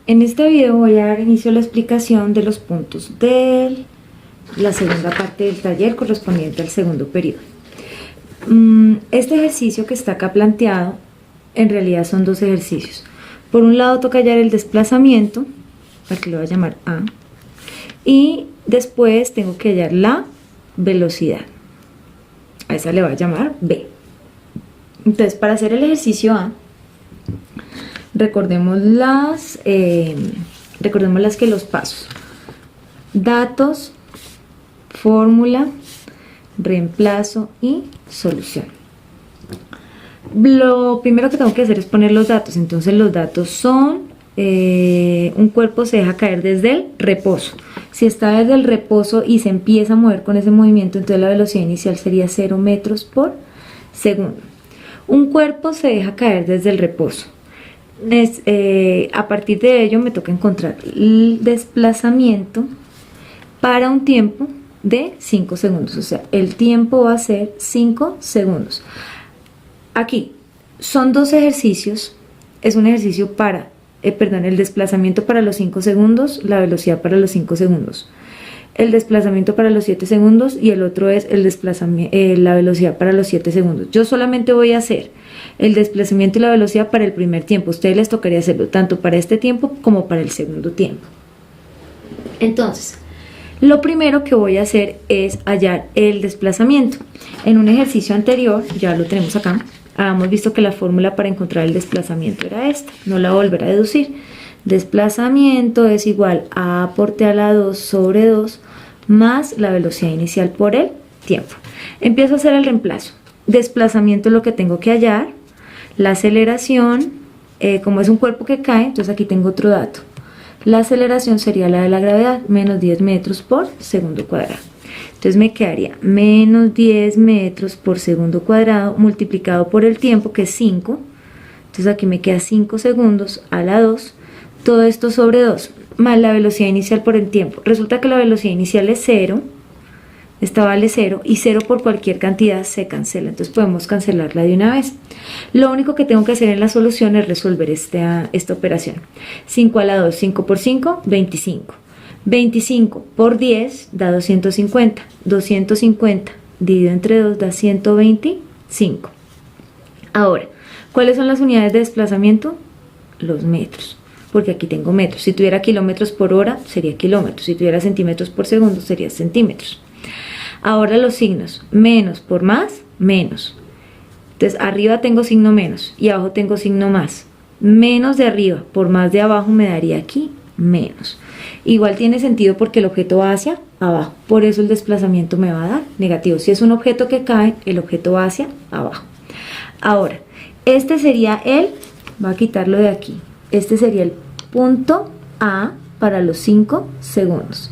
En este video voy a dar inicio a la explicación de los puntos de la segunda parte del taller correspondiente al segundo periodo. Este ejercicio que está acá planteado en realidad son dos ejercicios. Por un lado toca hallar el desplazamiento, aquí lo voy a llamar A, y después tengo que hallar la velocidad, a esa le voy a llamar B. Entonces, para hacer el ejercicio A, recordemos que los pasos: datos, fórmula, reemplazo y solución. Lo primero que tengo que hacer es poner los datos. Entonces los datos son un cuerpo se deja caer desde el reposo. Si está desde el reposo y se empieza a mover con ese movimiento, entonces la velocidad inicial sería 0 metros por segundo. Un cuerpo se deja caer desde el reposo. A partir de ello me toca encontrar el desplazamiento para un tiempo de 5 segundos, o sea, el tiempo va a ser 5 segundos. Aquí son dos ejercicios, es un ejercicio para, el desplazamiento para los 5 segundos, la velocidad para los 5 segundos, el desplazamiento para los 7 segundos y el otro es el desplazamiento, la velocidad para los 7 segundos. Yo solamente voy a hacer el desplazamiento y la velocidad para el primer tiempo. A ustedes les tocaría hacerlo tanto para este tiempo como para el segundo tiempo. Entonces, lo primero que voy a hacer es hallar el desplazamiento. En un ejercicio anterior, ya lo tenemos acá, habíamos visto que la fórmula para encontrar el desplazamiento era esta, no la voy a volver a deducir. Desplazamiento es igual a A por T a la 2 sobre 2 más la velocidad inicial por el tiempo. Empiezo a hacer el reemplazo. Desplazamiento es lo que tengo que hallar. La aceleración, como es un cuerpo que cae, entonces aquí tengo otro dato. La aceleración sería la de la gravedad, menos 10 metros por segundo cuadrado. Entonces me quedaría menos 10 metros por segundo cuadrado multiplicado por el tiempo, que es 5. Entonces aquí me queda 5 segundos a la 2. Todo esto sobre 2, más la velocidad inicial por el tiempo. Resulta que la velocidad inicial es 0. Esta vale 0 y 0 por cualquier cantidad se cancela, entonces podemos cancelarla de una vez. Lo único que tengo que hacer en la solución es resolver esta operación. 5 a la 2, 5 por 5, 25. 25 por 10 da 250. 250 dividido entre 2 da 125. Ahora, ¿cuáles son las unidades de desplazamiento? Los metros, porque aquí tengo metros. Si tuviera kilómetros por hora sería kilómetros, si tuviera centímetros por segundo sería centímetros. Ahora los signos: menos por más, menos. Entonces arriba tengo signo menos y abajo tengo signo más. Menos de arriba por más de abajo me daría aquí menos. Igual tiene sentido porque el objeto va hacia abajo, por eso el desplazamiento me va a dar negativo. Si es un objeto que cae, el objeto va hacia abajo. Ahora, este sería voy a quitarlo de aquí, este sería el punto A para los 5 segundos.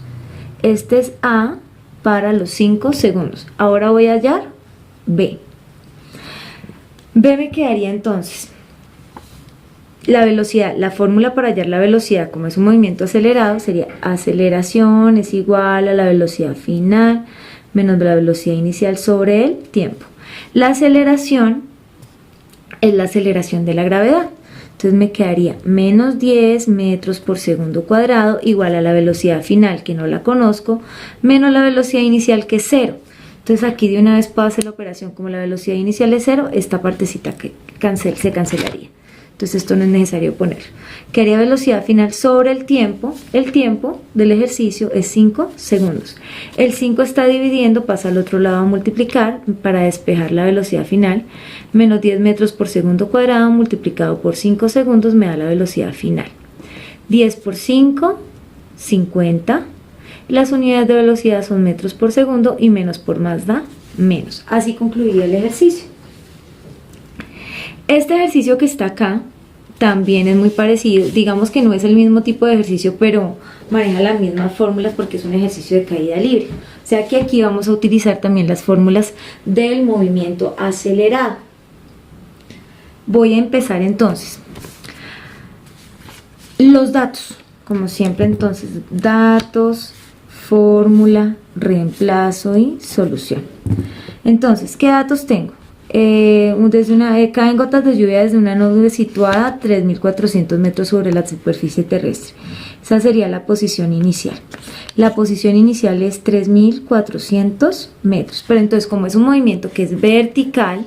Este es A para los 5 segundos. Ahora voy a hallar B. B me quedaría entonces la velocidad. La fórmula para hallar la velocidad, como es un movimiento acelerado, sería aceleración es igual a la velocidad final menos la velocidad inicial sobre el tiempo. La aceleración es la aceleración de la gravedad. Entonces me quedaría menos 10 metros por segundo cuadrado igual a la velocidad final, que no la conozco, menos la velocidad inicial, que es 0. Entonces aquí de una vez puedo hacer la operación. Como la velocidad inicial es 0, esta partecita que se cancelaría. Entonces esto no es necesario poner. Quedaría velocidad final sobre el tiempo. El tiempo del ejercicio es 5 segundos. El 5 está dividiendo, pasa al otro lado a multiplicar para despejar la velocidad final. Menos 10 metros por segundo cuadrado multiplicado por 5 segundos me da la velocidad final. 10 por 5, 50. Las unidades de velocidad son metros por segundo y menos por más da menos. Así concluiría el ejercicio. Este ejercicio que está acá también es muy parecido. Digamos que no es el mismo tipo de ejercicio, pero maneja las mismas fórmulas porque es un ejercicio de caída libre. O sea que aquí vamos a utilizar también las fórmulas del movimiento acelerado. Voy a empezar entonces. Los datos, como siempre, entonces, datos, fórmula, reemplazo y solución. Entonces, ¿qué datos tengo? caen gotas de lluvia desde una nube situada a 3.400 metros sobre la superficie terrestre. Esa sería la posición inicial. La posición inicial es 3.400 metros. Pero entonces, como es un movimiento que es vertical,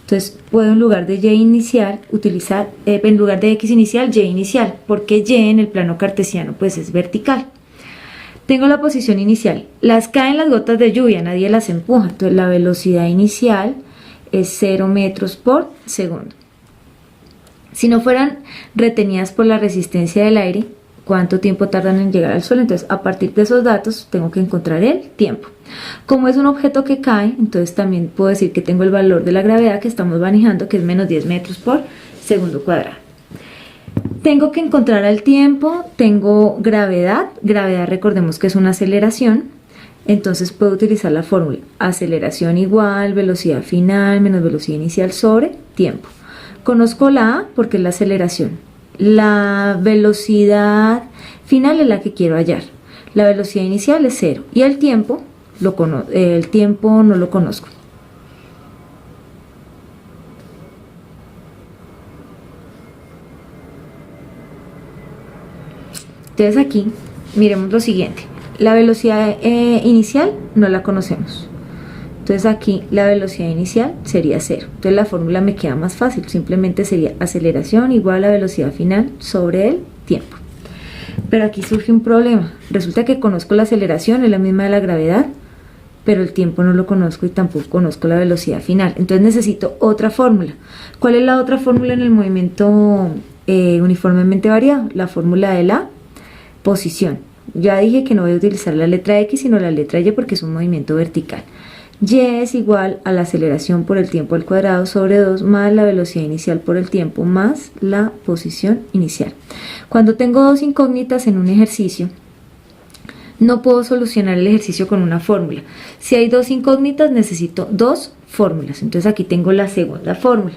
entonces puedo en lugar de Y inicial utilizar, en lugar de X inicial, Y inicial, porque Y en el plano cartesiano pues es vertical. Tengo la posición inicial. Caen las gotas de lluvia, nadie las empuja. Entonces la velocidad inicial es 0 metros por segundo. Si no fueran retenidas por la resistencia del aire, ¿cuánto tiempo tardan en llegar al suelo? Entonces, a partir de esos datos, tengo que encontrar el tiempo. Como es un objeto que cae, entonces también puedo decir que tengo el valor de la gravedad que estamos manejando, que es menos 10 metros por segundo cuadrado. Tengo que encontrar el tiempo, tengo gravedad. Gravedad, recordemos que es una aceleración. Entonces puedo utilizar la fórmula aceleración igual velocidad final menos velocidad inicial sobre tiempo. Conozco la A porque es la aceleración. La velocidad final es la que quiero hallar. La velocidad inicial es 0 y el tiempo no lo conozco. Entonces aquí miremos lo siguiente. La velocidad inicial no la conocemos. Entonces aquí la velocidad inicial sería 0. Entonces la fórmula me queda más fácil. Simplemente sería aceleración igual a la velocidad final sobre el tiempo. Pero aquí surge un problema. Resulta que conozco la aceleración, es la misma de la gravedad, pero el tiempo no lo conozco y tampoco conozco la velocidad final. Entonces necesito otra fórmula. ¿Cuál es la otra fórmula en el movimiento uniformemente variado? La fórmula de la posición. Ya dije que no voy a utilizar la letra X sino la letra Y porque es un movimiento vertical. Y es igual a la aceleración por el tiempo al cuadrado sobre 2 más la velocidad inicial por el tiempo más la posición inicial. Cuando tengo dos incógnitas en un ejercicio, no puedo solucionar el ejercicio con una fórmula. Si hay dos incógnitas necesito dos fórmulas. Entonces aquí tengo la segunda fórmula.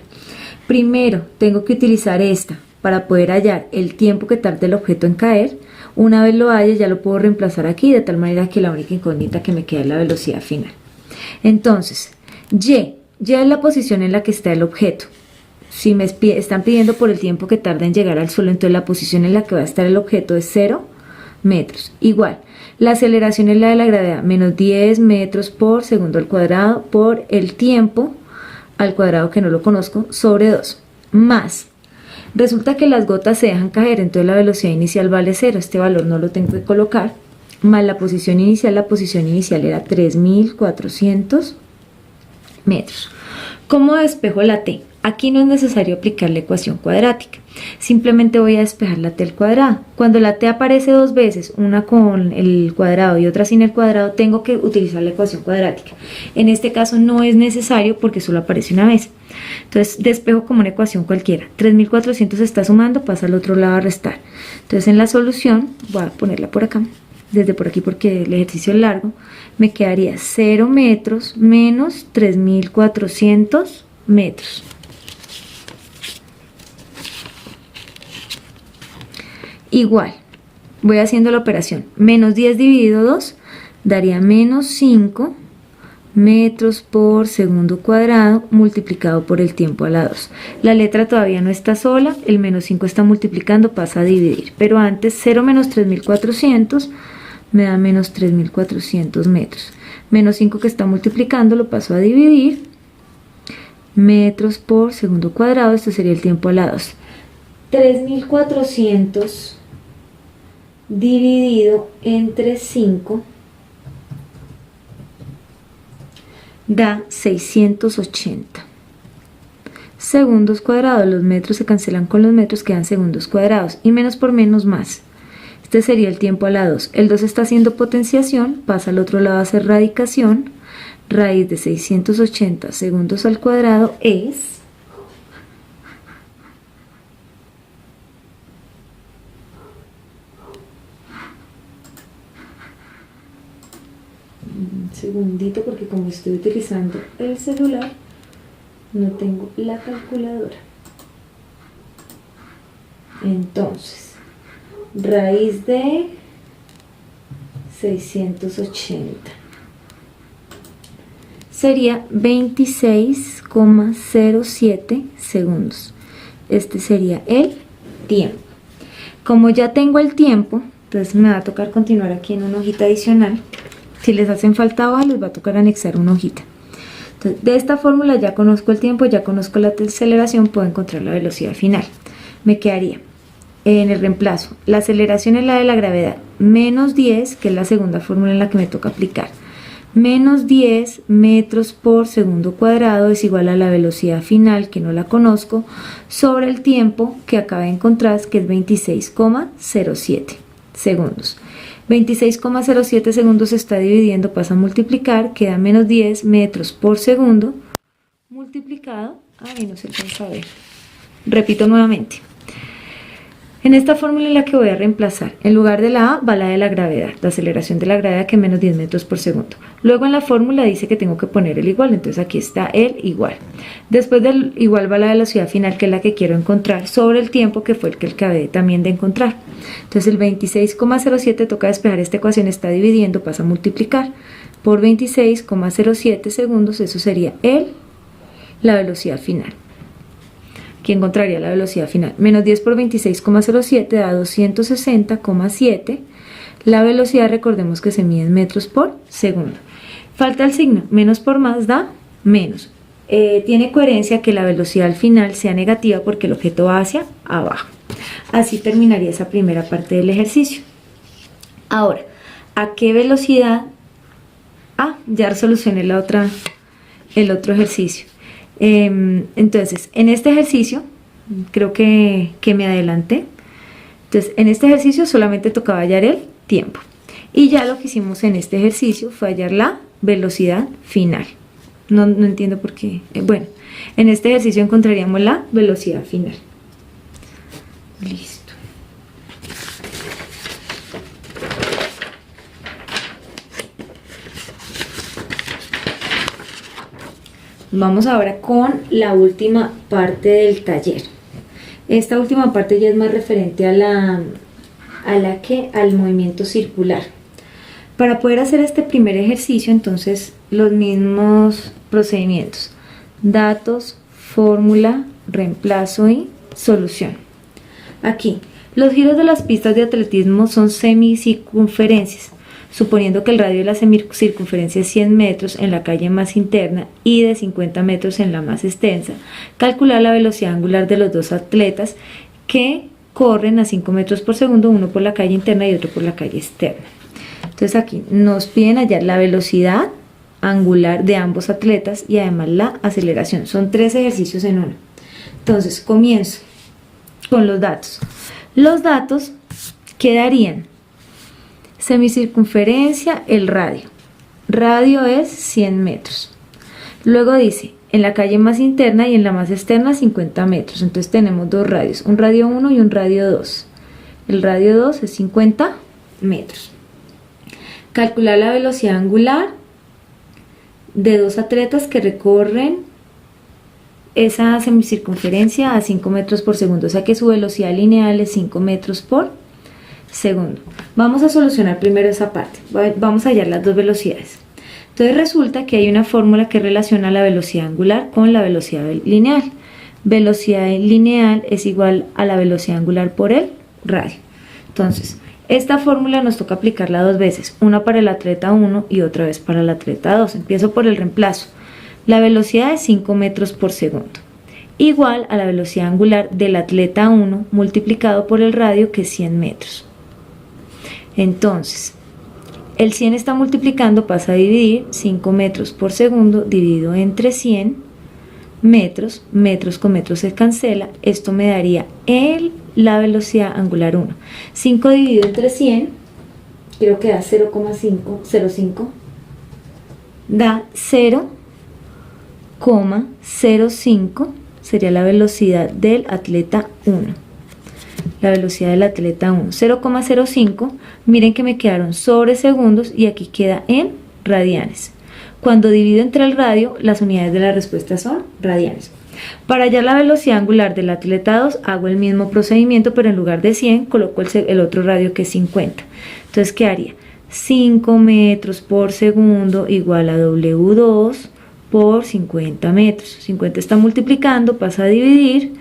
Primero tengo que utilizar esta para poder hallar el tiempo que tarda el objeto en caer. Una vez lo halle ya lo puedo reemplazar aquí de tal manera que la única incógnita que me queda es la velocidad final. Entonces, Y es la posición en la que está el objeto. Si me están pidiendo por el tiempo que tarda en llegar al suelo, entonces la posición en la que va a estar el objeto es 0 metros. Igual, la aceleración es la de la gravedad, menos 10 metros por segundo al cuadrado por el tiempo al cuadrado que no lo conozco sobre 2. Más, resulta que las gotas se dejan caer, entonces la velocidad inicial vale 0. Este valor no lo tengo que colocar. Más la posición inicial era 3.400 metros. ¿Cómo despejo la t? Aquí no es necesario aplicar la ecuación cuadrática, simplemente voy a despejar la t al cuadrado. Cuando la t aparece dos veces, una con el cuadrado y otra sin el cuadrado, tengo que utilizar la ecuación cuadrática. En este caso no es necesario porque solo aparece una vez. Entonces despejo como una ecuación cualquiera. 3.400 está sumando, pasa al otro lado a restar. Entonces en la solución, voy a ponerla por acá, desde por aquí porque el ejercicio es largo, me quedaría 0 metros menos 3.400 metros. Igual, voy haciendo la operación, menos 10 dividido 2 daría menos 5 metros por segundo cuadrado multiplicado por el tiempo a la 2. La letra todavía no está sola, el menos 5 está multiplicando, pasa a dividir, pero antes 0 menos 3.400 me da menos 3.400 metros. Menos 5 que está multiplicando lo paso a dividir, metros por segundo cuadrado, esto sería el tiempo a la 2. 3.400 dividido entre 5 da 680 segundos cuadrados. Los metros se cancelan con los metros, quedan segundos cuadrados y menos por menos más. Este sería el tiempo a la 2. El 2 está haciendo potenciación, pasa al otro lado a hacer radicación. Raíz de 680 segundos al cuadrado es un segundito porque como estoy utilizando el celular no tengo la calculadora. Entonces raíz de 680 sería 26,07 segundos. Este sería el tiempo. Como ya tengo el tiempo, entonces me va a tocar continuar aquí en una hojita adicional. Si les hacen falta hojas, les va a tocar anexar una hojita. Entonces, de esta fórmula ya conozco el tiempo, ya conozco la aceleración, puedo encontrar la velocidad final. Me quedaría en el reemplazo, la aceleración es la de la gravedad, menos 10, que es la segunda fórmula en la que me toca aplicar. Menos 10 metros por segundo cuadrado es igual a la velocidad final, que no la conozco, sobre el tiempo que acabo de encontrar, que es 26,07 segundos. 26,07 segundos se está dividiendo, pasa a multiplicar, queda menos 10 metros por segundo multiplicado, no se alcanza a ver. Repito nuevamente. En esta fórmula en la que voy a reemplazar, en lugar de la A va la de la gravedad, la aceleración de la gravedad, que es menos 10 metros por segundo. Luego en la fórmula dice que tengo que poner el igual, entonces aquí está el igual. Después del igual va la velocidad final, que es la que quiero encontrar, sobre el tiempo, que fue el que acabé también de encontrar. Entonces el 26,07 toca despejar esta ecuación, está dividiendo, pasa a multiplicar por 26,07 segundos, eso sería la velocidad final. Aquí encontraría la velocidad final. Menos 10 por 26,07 da 260,7. La velocidad, recordemos que se mide en metros por segundo. Falta el signo. Menos por más da menos. Tiene coherencia que la velocidad al final sea negativa porque el objeto va hacia abajo. Así terminaría esa primera parte del ejercicio. Ahora, ¿a qué velocidad? Ya solucioné el otro ejercicio. Entonces, en este ejercicio, creo que me adelanté. Entonces, en este ejercicio solamente tocaba hallar el tiempo. Y ya lo que hicimos en este ejercicio fue hallar la velocidad final. No entiendo por qué. Bueno, en este ejercicio encontraríamos la velocidad final. Listo. Vamos ahora con la última parte del taller. Esta última parte ya es más referente al movimiento circular. Para poder hacer este primer ejercicio, entonces, los mismos procedimientos: datos, fórmula, reemplazo y solución. Aquí, los giros de las pistas de atletismo son semicircunferencias, suponiendo que el radio de la semicircunferencia es 100 metros en la calle más interna y de 50 metros en la más extensa. Calcular la velocidad angular de los dos atletas que corren a 5 metros por segundo, uno por la calle interna y otro por la calle externa. Entonces aquí nos piden hallar la velocidad angular de ambos atletas y además la aceleración. Son 3 ejercicios en uno. Entonces comienzo con los datos. Los datos quedarían: semicircunferencia, el radio. Radio es 100 metros. Luego dice, en la calle más interna y en la más externa 50 metros. Entonces tenemos dos radios, un radio 1 y un radio 2. El radio 2 es 50 metros. Calcular la velocidad angular de dos atletas que recorren esa semicircunferencia a 5 metros por segundo. O sea que su velocidad lineal es 5 metros por segundo. Vamos a solucionar primero esa parte. Vamos a hallar las dos velocidades. Entonces resulta que hay una fórmula que relaciona la velocidad angular con la velocidad lineal. Velocidad lineal es igual a la velocidad angular por el radio. Entonces, esta fórmula nos toca aplicarla dos veces, una para el atleta 1 y otra vez para el atleta 2. Empiezo por el reemplazo. La velocidad es 5 metros por segundo, igual a la velocidad angular del atleta 1 multiplicado por el radio, que es 100 metros. Entonces, el 100 está multiplicando, pasa a dividir 5 metros por segundo dividido entre 100 metros, metros con metros se cancela, esto me daría la velocidad angular 1. 5 dividido entre 100, creo que da 0,505, da 0,05, sería la velocidad del atleta 1. La velocidad del atleta 1, 0,05, miren que me quedaron sobre segundos y aquí queda en radianes. Cuando divido entre el radio, las unidades de la respuesta son radianes. Para hallar la velocidad angular del atleta 2, hago el mismo procedimiento, pero en lugar de 100, coloco el otro radio, que es 50. Entonces quedaría 5 metros por segundo igual a W2 por 50 metros. 50 está multiplicando, pasa a dividir,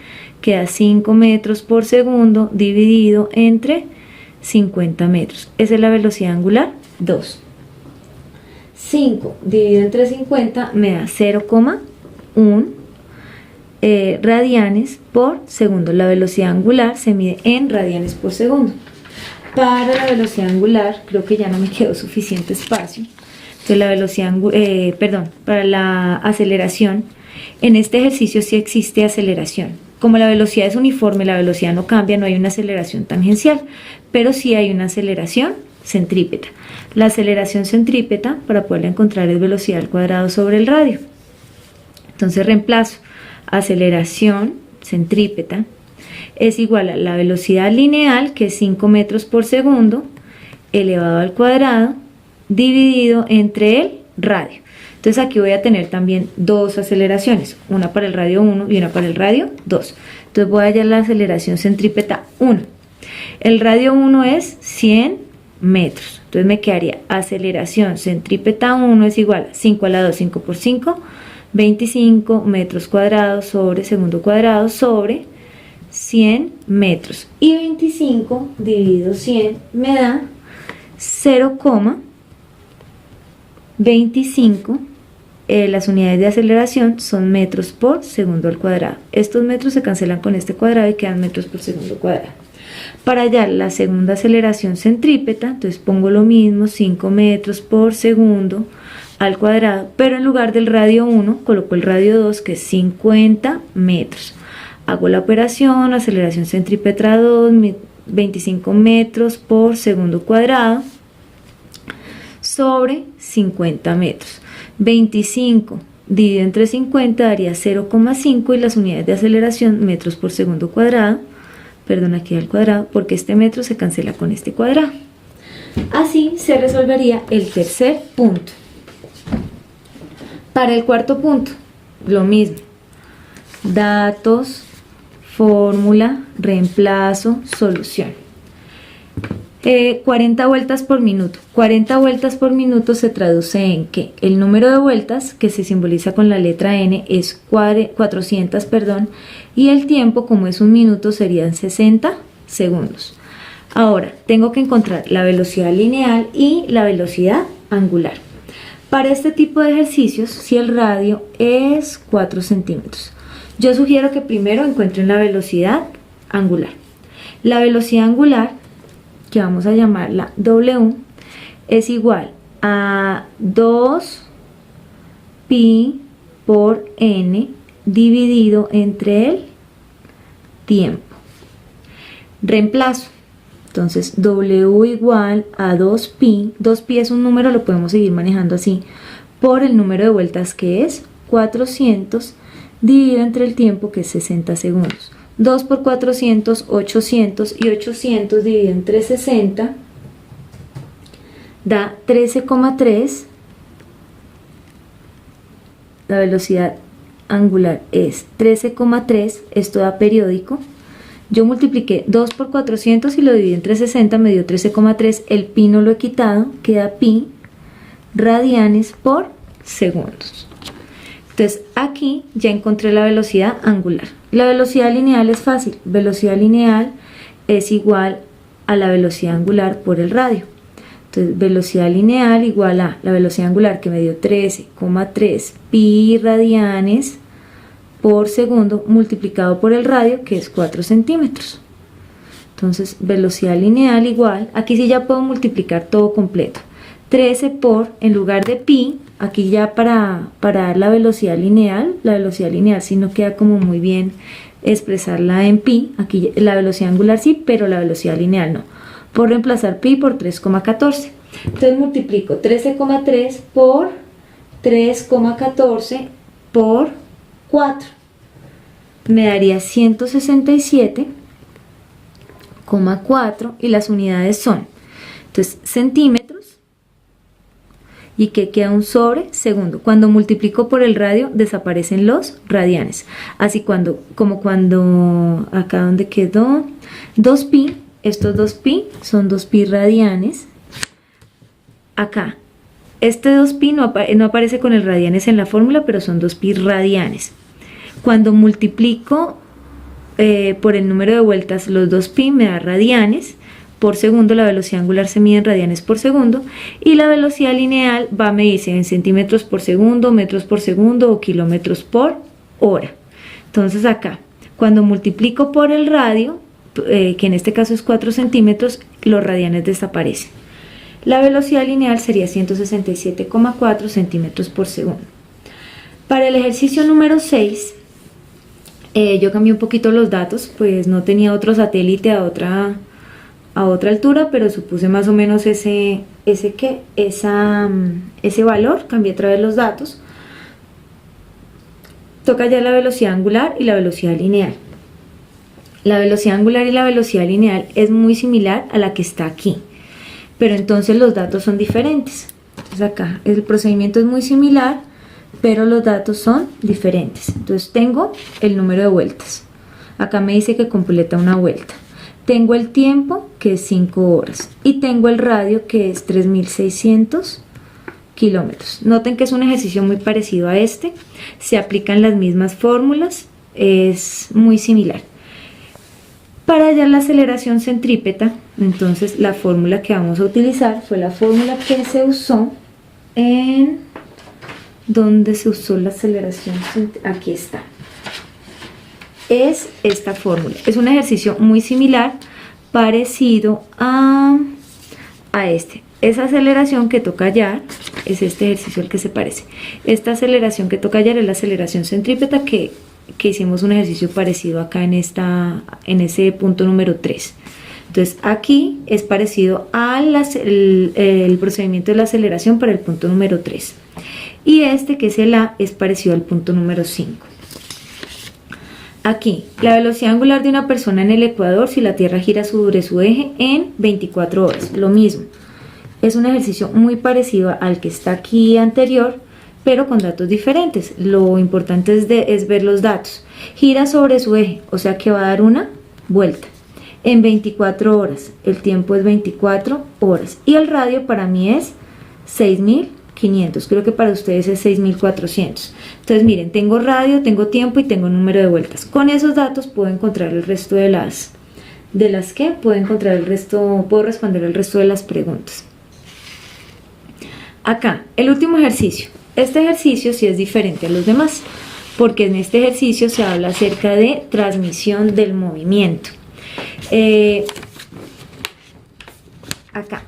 queda 5 metros por segundo dividido entre 50 metros. Esa es la velocidad angular 2. 5 dividido entre 50 me da 0,1 radianes por segundo. La velocidad angular se mide en radianes por segundo. Para la velocidad angular, creo que ya no me quedó suficiente espacio. Entonces la velocidad, para la aceleración, en este ejercicio sí existe aceleración. Como la velocidad es uniforme, la velocidad no cambia, no hay una aceleración tangencial, pero sí hay una aceleración centrípeta. La aceleración centrípeta, para poderla encontrar, es velocidad al cuadrado sobre el radio. Entonces reemplazo aceleración centrípeta es igual a la velocidad lineal, que es 5 metros por segundo, elevado al cuadrado, dividido entre el radio. Entonces aquí voy a tener también dos aceleraciones, una para el radio 1 y una para el radio 2. Entonces voy a hallar la aceleración centrípeta 1. El radio 1 es 100 metros. Entonces me quedaría aceleración centrípeta 1 es igual a 5 a la 2, 5 por 5, 25 metros cuadrados sobre segundo cuadrado sobre 100 metros. Y 25 dividido 100 me da 0,25. Las unidades de aceleración son metros por segundo al cuadrado. Estos metros se cancelan con este cuadrado y quedan metros por segundo cuadrado. Para hallar la segunda aceleración centrípeta, entonces pongo lo mismo, 5 metros por segundo al cuadrado, pero en lugar del radio 1 coloco el radio 2, que es 50 metros. Hago la operación, aceleración centrípeta 2, 25 metros por segundo cuadrado sobre 50 metros. 25 dividido entre 50 daría 0,5 y las unidades de aceleración metros por segundo cuadrado, perdón, aquí al cuadrado, porque este metro se cancela con este cuadrado. Así se resolvería el tercer punto. Para el cuarto punto, lo mismo. Datos, fórmula, reemplazo, solución. 40 vueltas por minuto. 40 vueltas por minuto se traduce en que el número de vueltas, que se simboliza con la letra N, es 400, y el tiempo, como es un minuto, serían 60 segundos. Ahora, tengo que encontrar la velocidad lineal y la velocidad angular. Para este tipo de ejercicios, si el radio es 4 centímetros, yo sugiero que primero encuentren la velocidad angular. La velocidad angular, que vamos a llamarla W, es igual a 2pi por n dividido entre el tiempo. Reemplazo. Entonces W igual a 2pi. 2pi es un número, lo podemos seguir manejando así, por el número de vueltas, que es 400, dividido entre el tiempo, que es 60 segundos. 2 por 400, 800, y 800 dividido entre 60 da 13,3. La velocidad angular es 13,3. Esto da periódico. Yo multipliqué 2 por 400 y lo dividí entre 60, me dio 13,3. El pi no lo he quitado, queda pi radianes por segundos. Entonces aquí ya encontré la velocidad angular. La velocidad lineal es fácil. Velocidad lineal es igual a la velocidad angular por el radio. Entonces velocidad lineal igual a la velocidad angular, que me dio 13,3 pi radianes por segundo, multiplicado por el radio, que es 4 centímetros. Entonces velocidad lineal igual, aquí sí ya puedo multiplicar todo completo. 13 por, en lugar de pi, aquí ya para dar la velocidad lineal si no queda como muy bien expresarla en pi. Aquí la velocidad angular sí, pero la velocidad lineal no. Por reemplazar pi por 3,14. Entonces multiplico 13,3 por 3,14 por 4. Me daría 167,4 y las unidades son, entonces, centímetros. Y que queda un sobre segundo. Cuando multiplico por el radio desaparecen los radianes. Así como cuando acá donde quedó 2pi, estos 2pi son 2pi radianes. Acá Este 2pi no aparece con el radianes en la fórmula, pero son 2pi radianes. Cuando multiplico por el número de vueltas los 2pi me da radianes por segundo. La velocidad angular se mide en radianes por segundo y la velocidad lineal va a medirse en centímetros por segundo, metros por segundo o kilómetros por hora. Entonces acá, cuando multiplico por el radio, que en este caso es 4 centímetros, los radianes desaparecen. La velocidad lineal sería 167,4 centímetros por segundo. Para el ejercicio número 6, yo cambié un poquito los datos, pues no tenía otro satélite a otra altura, pero supuse más o menos ese valor, cambié otra vez los datos. Toca ya la velocidad angular y la velocidad lineal. La velocidad angular y la velocidad lineal es muy similar a la que está aquí, pero entonces los datos son diferentes. Entonces acá el procedimiento es muy similar, pero los datos son diferentes. Entonces tengo el número de vueltas. Acá me dice que completa una vuelta. Tengo el tiempo, que es 5 horas. Y tengo el radio, que es 3600 kilómetros. Noten que es un ejercicio muy parecido a este. Se aplican las mismas fórmulas. Es muy similar. Para hallar la aceleración centrípeta, entonces la fórmula que vamos a utilizar fue la fórmula que se usó en... ¿Dónde se usó la aceleración? Aquí está. Es esta fórmula. Es un ejercicio muy similar, parecido a este. Esa aceleración que toca hallar es este ejercicio al que se parece. Esta aceleración que toca hallar es la aceleración centrípeta que hicimos un ejercicio parecido acá en ese punto número 3. Entonces aquí es parecido al el procedimiento de la aceleración para el punto número 3. Y este, que es el A, es parecido al punto número 5. Aquí, la velocidad angular de una persona en el ecuador si la Tierra gira sobre su eje en 24 horas. Lo mismo. Es un ejercicio muy parecido al que está aquí anterior, pero con datos diferentes. Lo importante es ver los datos. Gira sobre su eje, o sea que va a dar una vuelta en 24 horas. El tiempo es 24 horas. Y el radio para mí es 6000. 500, creo que para ustedes es 6400. Entonces miren, tengo radio, tengo tiempo y tengo número de vueltas. Con esos datos puedo encontrar el resto puedo responder el resto de las preguntas. Acá, el último ejercicio. Este ejercicio sí es diferente a los demás, porque en este ejercicio se habla acerca de transmisión del movimiento. Acá.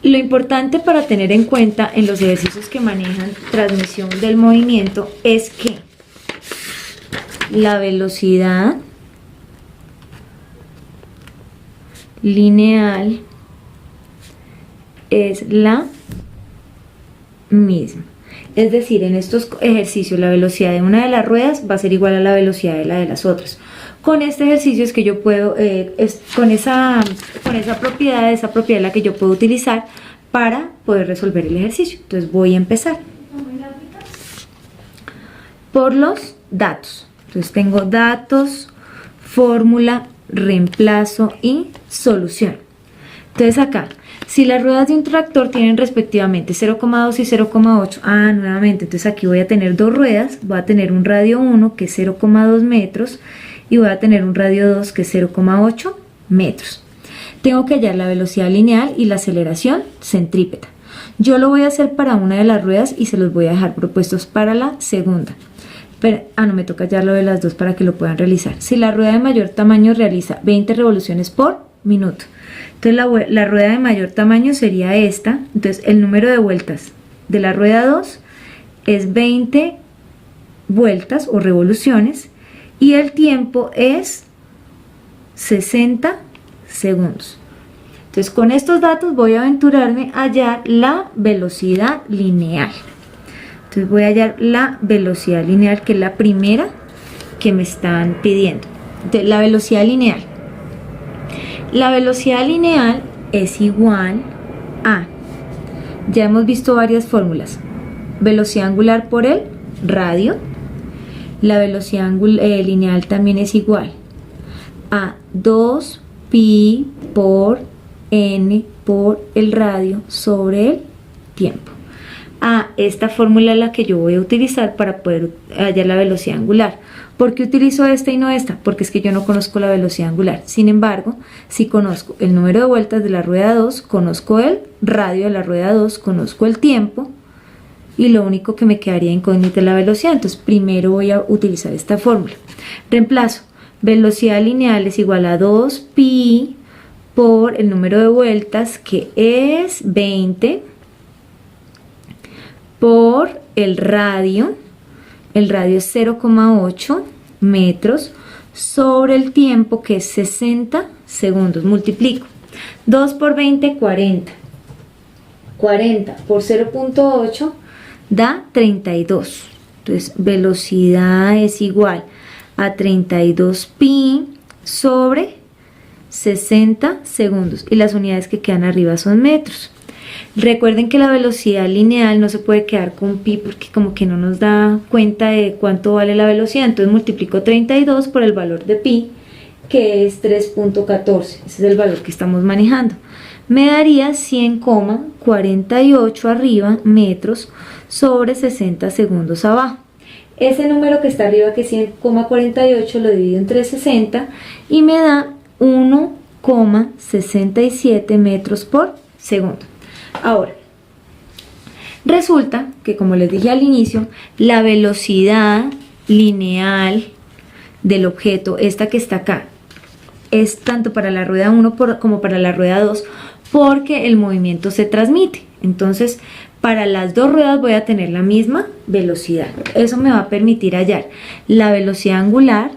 Lo importante para tener en cuenta en los ejercicios que manejan transmisión del movimiento es que la velocidad lineal es la misma. Es decir, en estos ejercicios la velocidad de una de las ruedas va a ser igual a la velocidad de la de las otras. Con este ejercicio es que yo puedo, con esa propiedad es la que yo puedo utilizar para poder resolver el ejercicio. Entonces voy a empezar por los datos. Entonces tengo datos, fórmula, reemplazo y solución. Entonces acá, si las ruedas de un tractor tienen respectivamente 0,2 y 0,8, nuevamente, entonces aquí voy a tener dos ruedas, voy a tener un radio 1 que es 0,2 metros y voy a tener un radio 2 que es 0,8 metros. Tengo que hallar la velocidad lineal y la aceleración centrípeta. Yo lo voy a hacer para una de las ruedas y se los voy a dejar propuestos para la segunda. Pero, no me toca hallar lo de las dos para que lo puedan realizar. Si la rueda de mayor tamaño realiza 20 revoluciones por minuto. Entonces la rueda de mayor tamaño sería esta. Entonces el número de vueltas de la rueda 2 es 20 vueltas o revoluciones. Y el tiempo es 60 segundos. Entonces con estos datos voy a aventurarme a hallar la velocidad lineal. Entonces voy a hallar la velocidad lineal, que es la primera que me están pidiendo. Entonces, la velocidad lineal. La velocidad lineal es igual a, ya hemos visto varias fórmulas, velocidad angular por el radio. La velocidad lineal también es igual a 2pi por n por el radio sobre el tiempo. Esta fórmula es la que yo voy a utilizar para poder hallar la velocidad angular. ¿Por qué utilizo esta y no esta? Porque es que yo no conozco la velocidad angular. Sin embargo, si conozco el número de vueltas de la rueda 2, conozco el radio de la rueda 2, conozco el tiempo, y lo único que me quedaría incógnita es la velocidad. Entonces primero voy a utilizar esta fórmula. Reemplazo. Velocidad lineal es igual a 2pi por el número de vueltas, que es 20, por el radio es 0,8 metros, sobre el tiempo, que es 60 segundos. Multiplico 2 por 20, 40. 40 por 0,8 da 32. Entonces velocidad es igual a 32pi sobre 60 segundos, y las unidades que quedan arriba son metros. Recuerden que la velocidad lineal no se puede quedar con pi porque como que no nos da cuenta de cuánto vale la velocidad. Entonces multiplico 32 por el valor de pi, que es 3.14. Ese es el valor que estamos manejando. Me daría 100,48 arriba metros sobre 60 segundos abajo. Ese número que está arriba, que es 100,48, lo divido entre 60 y me da 1,67 metros por segundo. Ahora, resulta que, como les dije al inicio, la velocidad lineal del objeto, esta que está acá, es tanto para la rueda 1 como para la rueda 2, porque el movimiento se transmite. Entonces, para las dos ruedas voy a tener la misma velocidad. Eso me va a permitir hallar la velocidad angular.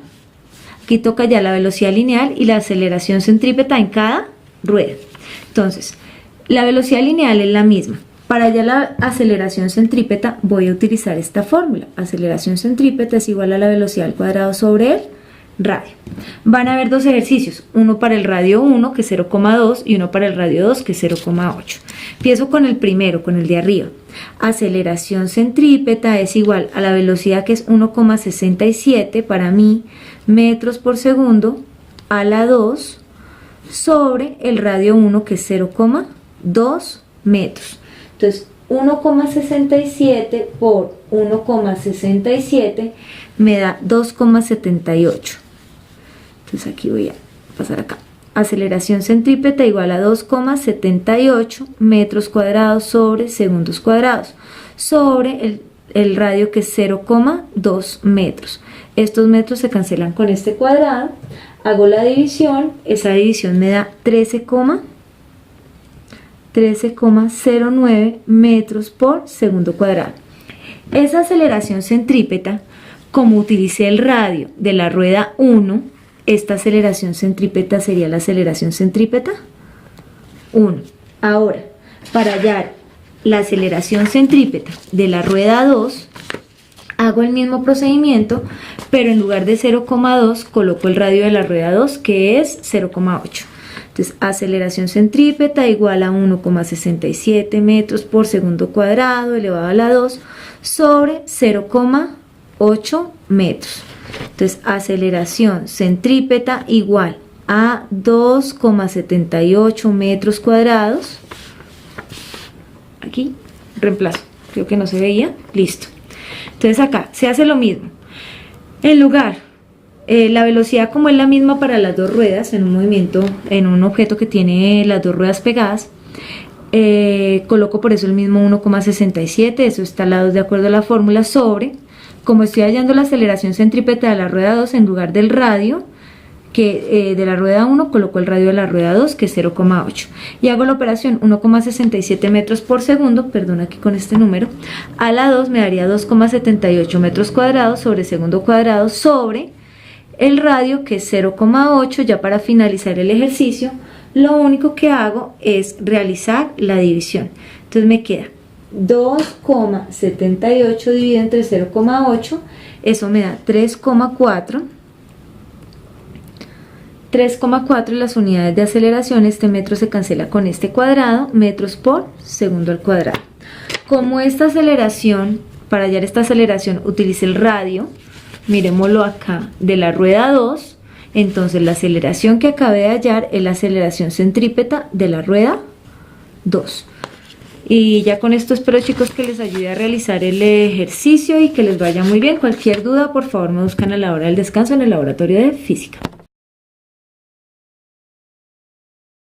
Aquí toca ya la velocidad lineal y la aceleración centrípeta en cada rueda. Entonces, la velocidad lineal es la misma. Para hallar la aceleración centrípeta voy a utilizar esta fórmula. Aceleración centrípeta es igual a la velocidad al cuadrado sobre el radio. Van a haber dos ejercicios, uno para el radio 1, que es 0,2, y uno para el radio 2, que es 0,8. Empiezo con el primero, con el de arriba. Aceleración centrípeta es igual a la velocidad, que es 1,67 para mí metros por segundo, a la 2, sobre el radio 1, que es 0,2 metros. Entonces 1,67 por 1,67 me da 2,78. Entonces aquí voy a pasar acá. Aceleración centrípeta igual a 2,78 metros cuadrados sobre segundos cuadrados, sobre el radio, que es 0,2 metros. Estos metros se cancelan con este cuadrado. Hago la división. Esa división me da 13,09 metros por segundo cuadrado. Esa aceleración centrípeta, como utilicé el radio de la rueda 1, esta aceleración centrípeta sería la aceleración centrípeta 1. Ahora, para hallar la aceleración centrípeta de la rueda 2, hago el mismo procedimiento, pero en lugar de 0,2 coloco el radio de la rueda 2, que es 0,8. Entonces, aceleración centrípeta igual a 1,67 metros por segundo cuadrado elevado a la 2 sobre 0,8 metros. Entonces, aceleración centrípeta igual a 2,78 metros cuadrados. Aquí reemplazo, creo que no se veía, listo. Entonces acá se hace lo mismo. En lugar, la velocidad, como es la misma para las dos ruedas, en un movimiento, en un objeto que tiene las dos ruedas pegadas, coloco por eso el mismo 1,67, eso está al lado de acuerdo a la fórmula, sobre, como estoy hallando la aceleración centrípeta de la rueda 2, en lugar del radio de la rueda 1, coloco el radio de la rueda 2, que es 0,8, y hago la operación 1,67 metros por segundo, perdón, aquí con este número, a la 2 me daría 2,78 metros cuadrados sobre segundo cuadrado, sobre el radio, que es 0,8. Ya para finalizar el ejercicio, lo único que hago es realizar la división. Entonces me queda 2,78 dividido entre 0,8, eso me da 3,4. 3,4 las unidades de aceleración. Este metro se cancela con este cuadrado, metros por segundo al cuadrado. Como esta aceleración, para hallar esta aceleración utilicé el radio, miremoslo acá, de la rueda 2, entonces la aceleración que acabé de hallar es la aceleración centrípeta de la rueda 2. Y ya con esto espero, chicos, que les ayude a realizar el ejercicio y que les vaya muy bien. Cualquier duda, por favor, me buscan a la hora del descanso en el laboratorio de física.